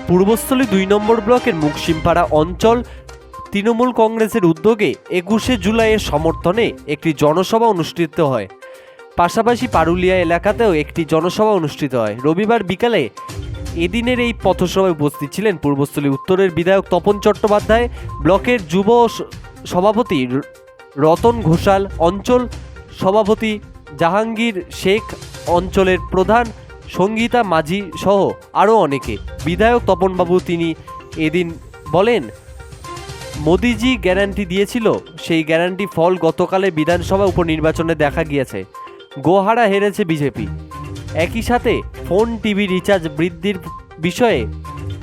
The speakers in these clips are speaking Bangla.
পূর্বস্থলী ২ নম্বর ব্লকের মুকসিমপাড়া অঞ্চল তৃণমূল কংগ্রেসের উদ্যোগে ২১শে জুলাইয়ের সমর্থনে একটি জনসভা অনুষ্ঠিত হয়। পাশাপাশি পারুলিয়া এলাকাতেও একটি জনসভা অনুষ্ঠিত হয়। রবিবার বিকালে এদিনের এই পথসভায় উপস্থিত ছিলেন পূর্বস্থলী উত্তরের বিধায়ক তপন চট্টোপাধ্যায়, ব্লকের যুব সভাপতি রতন ঘোষাল, অঞ্চল সভাপতি জাহাঙ্গীর শেখ, অঞ্চলের প্রধান সঙ্গীতা মাঝি সহ আরও অনেকে। বিধায়ক তপনবাবু তিনি এদিন বলেন, মোদিজি গ্যারান্টি দিয়েছিল, সেই গ্যারান্টি ফল গতকালে বিধানসভা উপনির্বাচনে দেখা গিয়েছে। গোহারা হেরেছে বিজেপি। একই সাথে ফোন টিভি রিচার্জ বৃদ্ধির বিষয়ে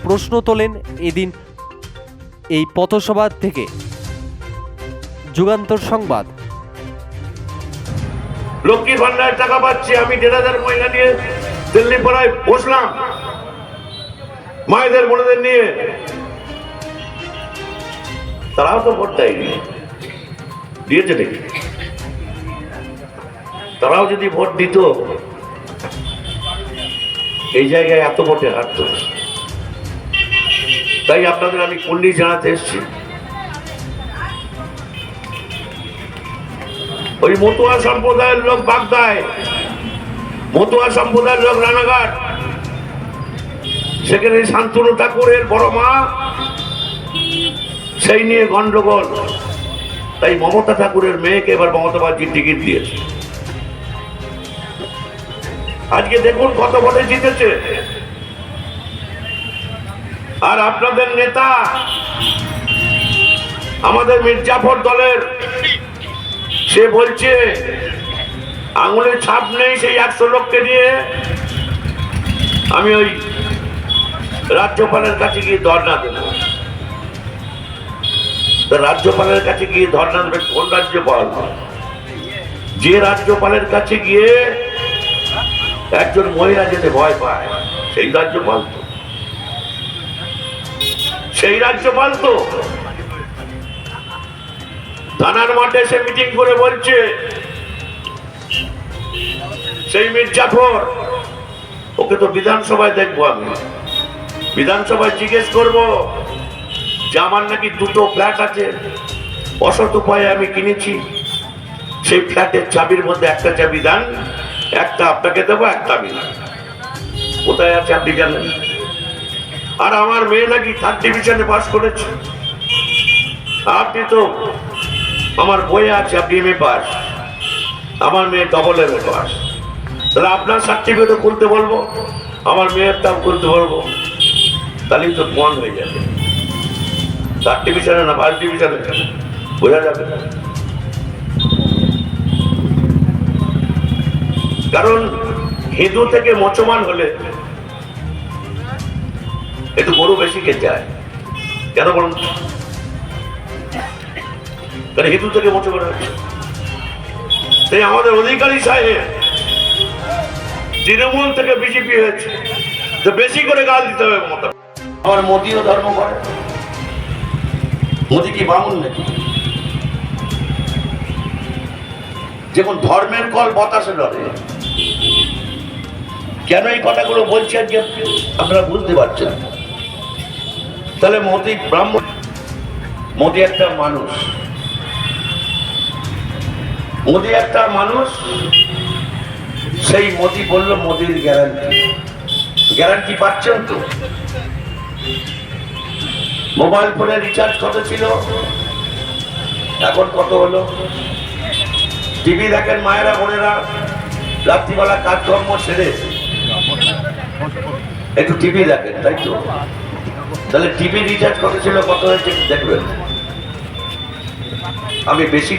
প্রশ্ন তোলেন এদিন এই পথসভা থেকে। যুগান্তর সংবাদ। লক্ষ্মীর ভান্ডারের টাকা পাচ্ছি, আমি ১,৫০০ মহিলা নিয়ে দিল্লি পাড়ায় বসলাম, মায়েদের বোনেদের নিয়ে। তারাও তো ভোট দেয়নি, দিয়েছে নাকি? তারাও যদি ভোট দিত, এই জায়গায় এত ভোটে হারত। তাই আপনাদের আমি কুণ্ডি জানাতে এসেছি, ওই মতুয়া সম্প্রদায়ের লোক বাগদায়, মতুয়া সম্প্রদায়ের লোক রানাঘাট, সেখানে শান্তনু ঠাকুরের বড় মা, সেই নিয়ে গন্ডগোল। তাই মমতা ঠাকুরের মেয়েকে এবার মমতা ব্যানার্জির টিকিট দিয়েছে। আজকে দেখুন কত ভোটে জিতেছে। আর আপনাদের নেতা আমাদের মির্জাফর দলের, সে বলছে আঙুলের ছাপ নেই, সেই ১০০ লোককে নিয়ে আমি ওই রাজ্যপালের কাছে গিয়ে ধর্ণা দেব। রাজ্যপালের কাছে গিয়ে ধর্ণা দেবেন কোন রাজ্যপাল? যে রাজ্যপালের কাছে গিয়ে একজন মহিলা যেতে ভয় পায়, সেই রাজ্যপাল তো, সেই রাজ্যপাল তো থানার মাঠে এসে মিটিং করে বলছে, সেই মির্জাফর, ওকে তো বিধানসভায় দেখবো, আমি বিধানসভায় জিজ্ঞেস করব যে আমার নাকি 2টো ফ্ল্যাট আছে, অসৎ উপায়ে আমি কিনেছি, সেই ফ্ল্যাটের চাবির মধ্যে একটা চাবি দেন, একটা আপনাকে দেবো, একটা আমি না। কোথায় আছে আপনি জানেন? আর আমার মেয়ে নাকি 3rd ডিভিশনে পাস করেছে, আপনি তো, আমার বইয়ে আছে আপনি এমএ পাস, আমার মেয়ে ডবল এমএ পাস। তাহলে আপনার সার্টিফিকেটও খুলতে বলবো, আমার মেয়েরটাও খুলতে বলবো, তাহলেই তো মন হয়ে যাবে। 3rd ডিভিশনে না 1st ডিভিশনে, বোঝা যাবে। কারণ হিন্দু থেকে মুসলমান হলে একটু গরু বেশি খেতে হয়। কেন বলুন? কারণ হিন্দু থেকে মুসলমান হচ্ছে। তাই আমাদের অধিকারী সাহেব তৃণমূল থেকে বিজেপি হয়েছে, তো বেশি করে গাল দিতে হবে মমতা। আমার মোদিও ধর্ম করে। মোদি কি বামুন নাকি? যেমন ধর্মের কল বাতাসে লড়ে। কেন এই কথাগুলো বলছি আজকে আপনারা বুঝতে পারছেন? তাহলে মোদি ব্রাহ্মণ? মোদি একটা মানুষ, মোদি একটা মানুষ। সেই মোদি বলল মোদির গ্যারান্টি। গ্যারান্টি পাচ্ছেন তো? মোবাইল ফোনে রিচার্জ কত ছিল, এখন কত হলো? টিভি দেখেন মায়েরা বোনেরা, রাত্রিবেলা কাজকর্ম ছেড়ে একটু টিভি দেখেন, তাই তো? তাহলে টিভি রিচার্জ কত ছিল, কত হয়েছে দেখবেন। আমি বেশি